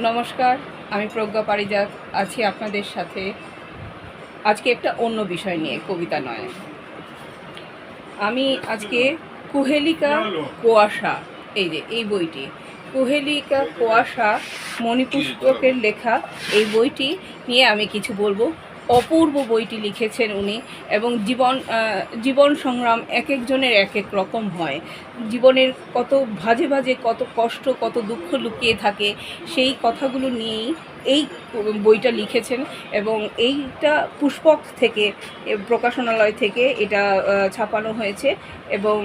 নমস্কার, আমি প্রজ্ঞা পারিজাত আছি আপনাদের সাথে। আজকে একটা অন্য বিষয় নিয়ে, কবিতা নয়। আমি আজকে কুহেলিকা কুয়াশা, এই বইটি কুহেলিকা কুয়াশা মণিপুস্তকের লেখা এই বইটি নিয়ে আমি কিছু বলবো। অপূর্ব বইটি লিখেছেন উনি, এবং জীবন সংগ্রাম এক একজনের এক এক রকম হয়। জীবনের কত ভাজে ভাজে কত কষ্ট, কত দুঃখ লুকিয়ে থাকে, সেই কথাগুলো নিয়েই এই বইটা লিখেছেন। এবং এইটা পুষ্পক থেকে, প্রকাশনালয় থেকে এটা ছাপানো হয়েছে, এবং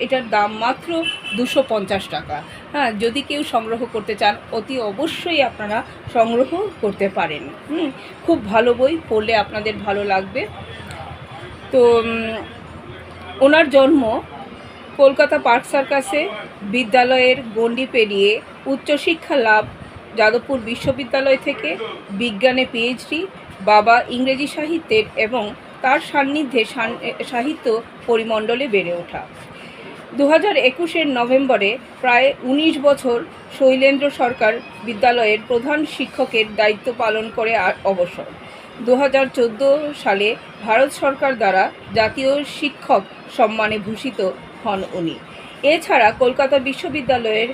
এটার দাম মাত্র 250 টাকা। হ্যাঁ, যদি কেউ সংগ্রহ করতে চান অতি অবশ্যই আপনারা সংগ্রহ করতে পারেন। খুব ভালো বই, পড়লে আপনাদের ভালো লাগবে। তো ওনার জন্ম কলকাতা পার্ক সার্কাসে, বিদ্যালয়ের গণ্ডি পেরিয়ে উচ্চশিক্ষা লাভ যাদবপুর বিশ্ববিদ্যালয় থেকে, বিজ্ঞানে পিএইচডি, বাবা ইংরেজি সাহিত্যের এবং তার সান্নিধ্যে সাহিত্য পরিমণ্ডলে বেড়ে ওঠা। 2021 নভেম্বরে প্রায় 19 বছর শৈলেন্দ্র সরকার বিদ্যালয়ের প্রধান শিক্ষকের দায়িত্ব পালন করে অবসর। 2014 সালে ভারত সরকার দ্বারা জাতীয় শিক্ষক সম্মানে ভূষিত হন উনি। এছাড়া কলকাতা বিশ্ববিদ্যালয়ের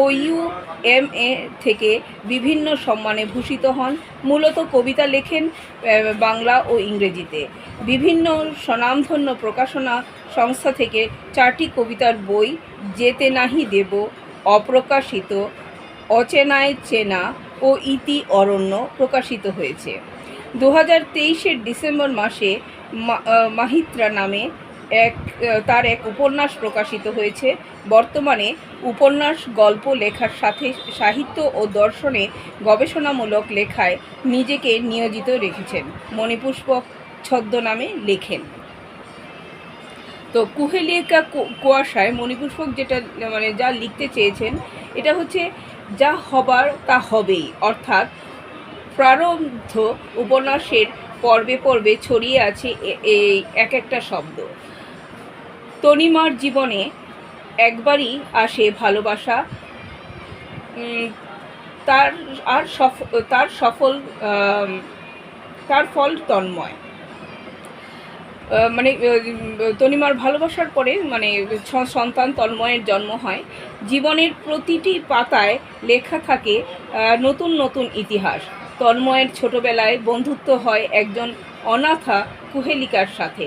OUMA থেকে বিভিন্ন সম্মানে ভূষিত হন। মূলত কবিতা লেখেন বাংলা ও ইংরেজিতে। বিভিন্ন স্বনামধন্য প্রকাশনা সংস্থা থেকে 4টি কবিতার বই, যেতে নাহি দেব, অপ্রকাশিত, অচেনায় চেনা ও ইতি অরণ্য প্রকাশিত হয়েছে। 2023 ডিসেম্বর মাসে মাহিত্রা নামে তার এক উপন্যাস প্রকাশিত হয়েছে। বর্তমানে উপন্যাস, গল্প লেখার সাথে সাহিত্য ও দর্শনে গবেষণামূলক লেখায় নিজেকে নিয়োজিত রেখেছেন। মণিপুষ্পক ছদ্মনামে লেখেন। তো কুহেলিকা কুয়াশায় মণিপুষ্পক যেটা যা লিখতে চেয়েছেন, এটা হচ্ছে যা হবার তা হবেই, অর্থাৎ প্রারব্ধ উপন্যাসের পর্বে পর্বে ছড়িয়ে আছে এই এক একটা শব্দ। তনিমার জীবনে একবারই আসে ভালোবাসা, তার ফল তন্ময়। তনিমার ভালোবাসার পরে সন্তান তন্ময়ের জন্ম হয়। জীবনের প্রতিটি পাতায় লেখা থাকে নতুন নতুন ইতিহাস। তন্ময়ের ছোটবেলায় বন্ধুত্ব হয় একজন অনাথা কুহেলিকার সাথে।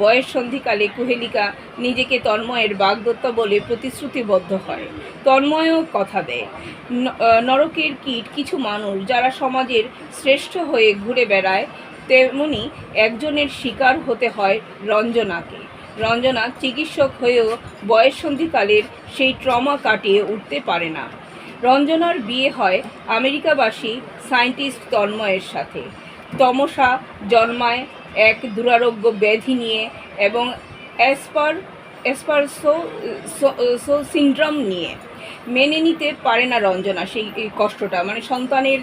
বয়স সন্ধিকালে কুহেলিকা নিজেকে তন্ময়ের বাগদত্তা বলে প্রতিশ্রুতিবদ্ধ হয়। তন্ময়ও কথা দেয়। নরকের কীট কিছু মানুষ যারা সমাজের শ্রেষ্ঠ হয়ে ঘুরে বেড়ায়, তেমনি একজনের শিকার হতে হয় রঞ্জনাকে। রঞ্জনা চিকিৎসক হয়েও বয়ঃসন্ধিকালের সেই ট্রমা কাটিয়ে উঠতে পারে না। রঞ্জনার বিয়ে হয় আমেরিকাবাসী সায়েন্টিস্ট তন্ময়ের সাথে। তমসা জন্মায় এক দুরারোগ্য ব্যাধি নিয়ে এবং অ্যাসপারসো সিনড্রোম নিয়ে। মেনে নিতে পারে না রঞ্জনা সেই কষ্টটা, সন্তানের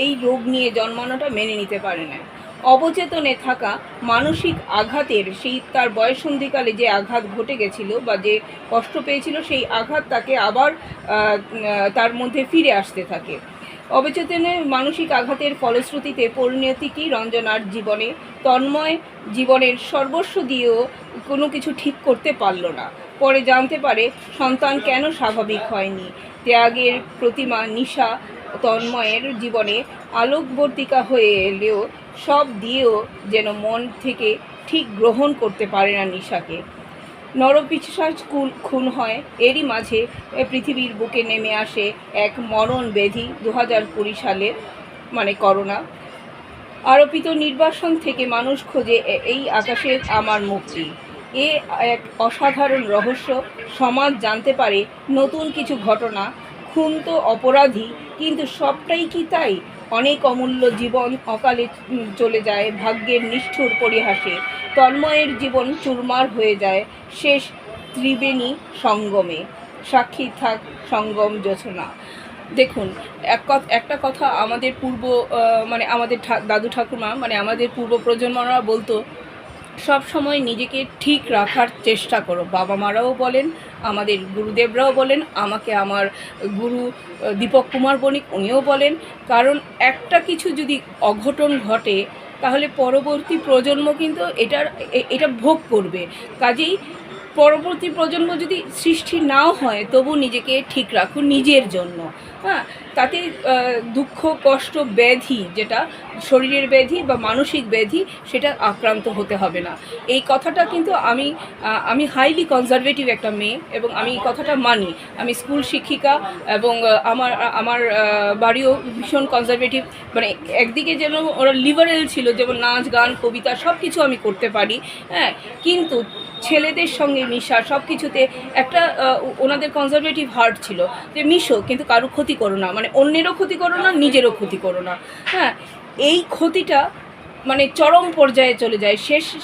এই রোগ নিয়ে জন্মানোটা মেনে নিতে পারে না। অবচেতনে থাকা মানসিক আঘাতের তার বয়ঃসন্ধিকালে যে আঘাত ঘটে গেছিল বা যে কষ্ট পেয়েছিল, সেই আঘাত তাকে আবার তার মধ্যে ফিরে আসতে থাকে। অবচেতনে মানসিক আঘাতের ফলশ্রুতিতে পরিণতিটি রঞ্জনার জীবনে। তন্ময় জীবনের সর্বস্ব দিয়েও কোনো কিছু ঠিক করতে পারল না। পরে জানতে পারে সন্তান কেন স্বাভাবিক হয়নি। ত্যাগের প্রতিমা নিশা তন্ময়ের জীবনে আলোকবর্তিকা হয়ে এলেও সব দিয়েও যেন মন থেকে ঠিক গ্রহণ করতে পারে না নিশাকে। নরপিশাচ খুন হয়। এরই মাঝে পৃথিবীর বুকে নেমে আসে এক মরণ ব্যাধি, 2020 সালে করোনা। আরোপিত নির্বাসন থেকে মানুষ খোঁজে এই আকাশের আমার মুক্তি। এক অসাধারণ রহস্য। সমাজ জানতে পারে নতুন কিছু ঘটনা। খুন তো অপরাধী, কিন্তু সবটাই কি তাই? অনেক অমূল্য জীবন অকালে চলে যায় ভাগ্যের নিষ্ঠুর পরিহাসে। তন্ময়ের জীবন চুরমার হয়ে যায় শেষ ত্রিবেণী সঙ্গমে। সাক্ষী থাক সঙ্গম জোছনা। দেখুন, একটা কথা আমাদের আমাদের দাদু ঠাকুমা আমাদের পূর্ব প্রজন্মরা বলতো সব সময় নিজেকে ঠিক রাখার চেষ্টা করো। বাবা মারাও বলেন, আমাদের গুরুদেবরাও বলেন, আমাকে আমার গুরু দীপক কুমার বণিক উনিও বলেন, কারণ একটা কিছু যদি অঘটন ঘটে তাহলে পরবর্তী প্রজন্ম কিন্তু এটা ভোগ করবে। কাজেই পরবর্তী প্রজন্ম যদি সৃষ্টি নাও হয় তবু নিজেকে ঠিক রাখুন নিজের জন্য। হ্যাঁ, তাতে দুঃখ কষ্ট ব্যাধি, যেটা শরীরের ব্যাধি বা মানসিক ব্যাধি, সেটা আক্রান্ত হতে হবে না। এই কথাটা কিন্তু আমি হাইলি কনজারভেটিভ একটা মেয়ে এবং আমি এই কথাটা মানি। আমি স্কুল শিক্ষিকা এবং আমার আমার বাড়িও ভীষণ কনজারভেটিভ। মানে একদিকে যেন ওরা লিবারেল ছিল, যেমন নাচ গান কবিতা সব কিছু আমি করতে পারি, হ্যাঁ, কিন্তু ছেলেদের সঙ্গে মিশা সব কিছুতে একটা ওনাদের কনজারভেটিভ হার্ট ছিল যে মিশো কিন্তু কারো ক্ষতি করো না, মানে অন্যেরও ক্ষতি করো না, নিজেরও ক্ষতি করো না। হ্যাঁ, এই ক্ষতিটা মানে চরম পর্যায়ে চলে যায়,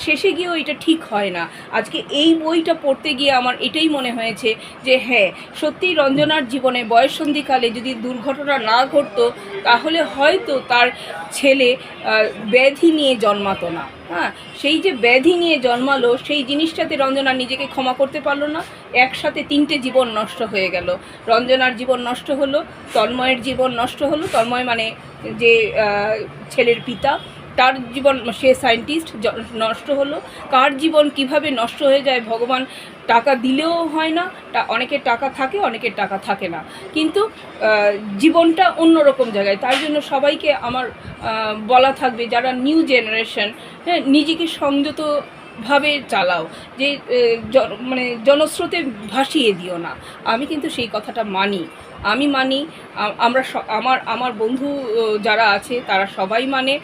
শেষে গিয়েও এটা ঠিক হয় না। আজকে এই বইটা পড়তে গিয়ে আমার এটাই মনে হয়েছে যে হ্যাঁ, সত্যিই রঞ্জনার জীবনে বয়ঃসন্ধিকালে যদি দুর্ঘটনা না ঘটতো তাহলে হয়তো তার ছেলে ব্যাধি নিয়ে জন্মাতো না। হ্যাঁ, সেই যে ব্যাধি নিয়ে জন্মালো সেই জিনিসটাতে রঞ্জনা নিজেকে ক্ষমা করতে পারলো না। একসাথে 3টে জীবন নষ্ট হয়ে গেল। রঞ্জনার জীবন নষ্ট হলো, তন্ময়ের জীবন নষ্ট হলো। তন্ময় মানে যে ছেলের পিতা, তার জীবন, সে সায়েন্টিস্ট, নষ্ট হলো। কার জীবন কিভাবে নষ্ট হয়ে যায় ভগবান টাকা দিলেও হয় না। অনেকের টাকা থাকে, অনেকের টাকা থাকে না, কিন্তু জীবনটা অন্যরকম জায়গায়। তাই জন্য সবাইকে আমার বলা থাকবে, যারা নিউ জেনারেশন, হ্যাঁ, নিজেকে সংযতভাবে চালাও, যে মানে জনস্রোতে ভাসিয়ে দিও না। আমি কিন্তু সেই কথাটা মানি, আমি মানি। আমরা আমার আমার বন্ধু যারা আছে তারা সবাই মানে।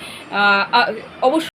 অবশ্য